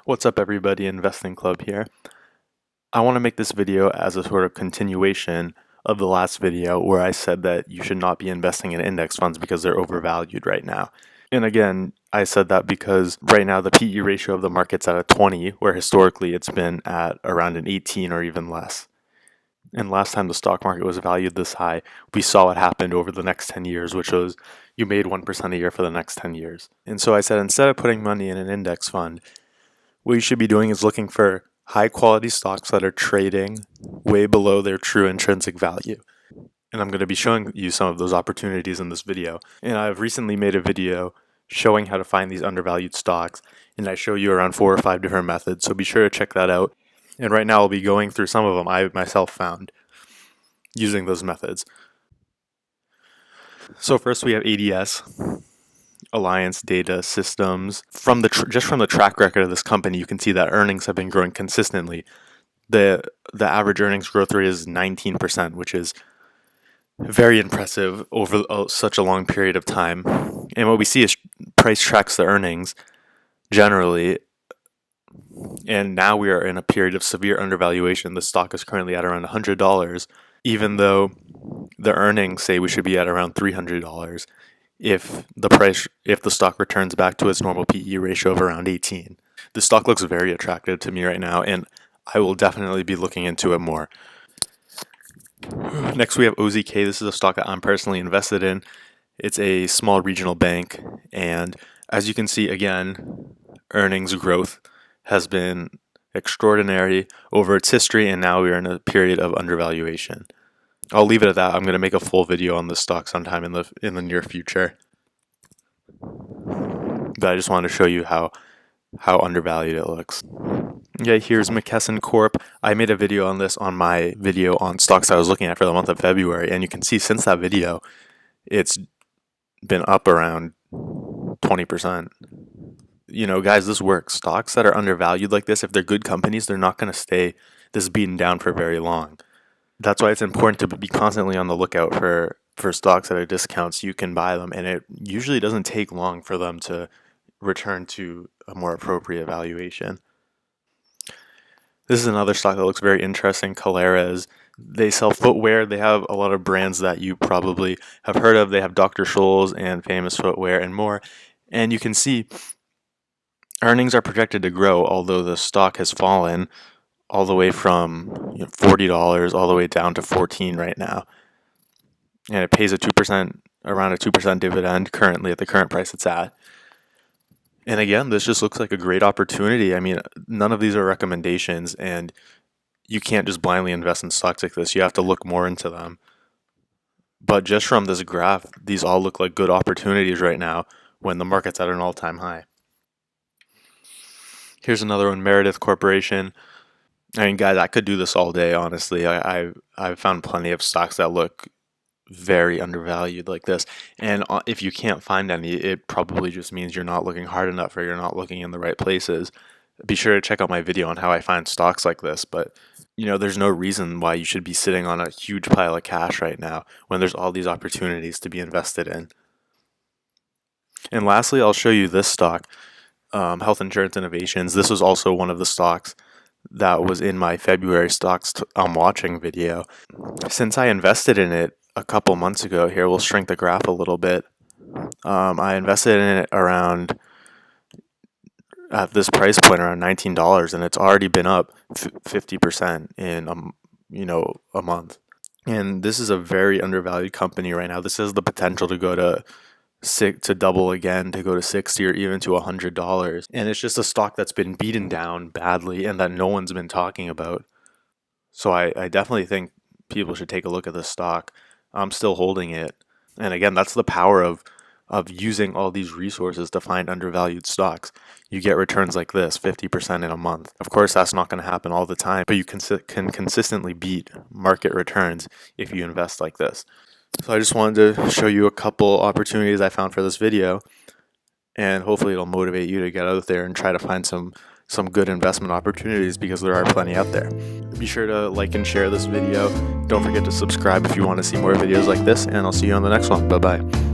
What's up everybody, Investing Club here. I want to make this video as a sort of continuation of the last video where I said that you should not be investing in index funds because they're overvalued right now. And again, I said that because right now the PE ratio of the market's at a 20, where historically it's been at around an 18 or even less. And last time the stock market was valued this high, we saw what happened over the next 10 years, which was you made 1% a year for the next 10 years. And so I said, instead of putting money in an index fund, what you should be doing is looking for high quality stocks that are trading way below their true intrinsic value. And I'm going to be showing you some of those opportunities in this video. And I've recently made a video showing how to find these undervalued stocks, and I show you around 4 or 5 different methods, so be sure to check that out. And right now I'll be going through some of them I myself found using those methods. So first we have ADS, Alliance Data Systems. Just from the track record of this company, you can see that earnings have been growing consistently. The average earnings growth rate is 19%, which is very impressive over such a long period of time. And what we see is price tracks the earnings generally. And now we are in a period of severe undervaluation. The stock is currently at around $100, even though the earnings say we should be at around $300 if the stock returns back to its normal PE ratio of around 18. The stock looks very attractive to me right now, and I will definitely be looking into it more. Next we have OZK. This is a stock that I'm personally invested in. It's a small regional bank, and as you can see, again, earnings growth has been extraordinary over its history, and now we are in a period of undervaluation. I'll leave it at that. I'm going to make a full video on this stock sometime in the near future. But I just wanted to show you how undervalued it looks. Yeah, here's McKesson Corp. I made a video on this on my video on stocks I was looking at for the month of February, and you can see since that video, it's been up around 20%. You know, guys, this works. Stocks that are undervalued like this, if they're good companies, they're not going to stay this beaten down for very long. That's why it's important to be constantly on the lookout for stocks at a discount so you can buy them, and it usually doesn't take long for them to return to a more appropriate valuation. This is another stock that looks very interesting, Caleres. They sell footwear. They have a lot of brands that you probably have heard of. They have Dr. Scholl's and Famous Footwear and more. And you can see earnings are projected to grow, although the stock has fallen all the way from $40 all the way down to $14 right now. And it pays around a 2% dividend currently at the current price it's at. And again, this just looks like a great opportunity. I mean, none of these are recommendations, and you can't just blindly invest in stocks like this. You have to look more into them. But just from this graph, these all look like good opportunities right now when the market's at an all-time high. Here's another one, Meredith Corporation. I mean, guys, I could do this all day, honestly. I've found plenty of stocks that look very undervalued like this. And if you can't find any, it probably just means you're not looking hard enough or you're not looking in the right places. Be sure to check out my video on how I find stocks like this. But, there's no reason why you should be sitting on a huge pile of cash right now when there's all these opportunities to be invested in. And lastly, I'll show you this stock, Health Insurance Innovations. This was also one of the stocks that was in my February stocks I'm watching video. Since I invested in it a couple months ago, here we'll shrink the graph a little bit. I invested in it around at this price point around $19, and it's already been up 50% in a month. And this is a very undervalued company right now. This has the potential to go to double again, to go to $60 or even to $100. And it's just a stock that's been beaten down badly and that no one's been talking about. So I definitely think people should take a look at this stock. I'm still holding it. And again, that's the power of using all these resources to find undervalued stocks. You get returns like this, 50% in a month. Of course, that's not going to happen all the time, but you can consistently beat market returns if you invest like this. So I just wanted to show you a couple opportunities I found for this video, and hopefully it'll motivate you to get out there and try to find some good investment opportunities, because there are plenty out there. Be sure to like and share this video. Don't forget to subscribe if you want to see more videos like this, and I'll see you on the next one. Bye-bye.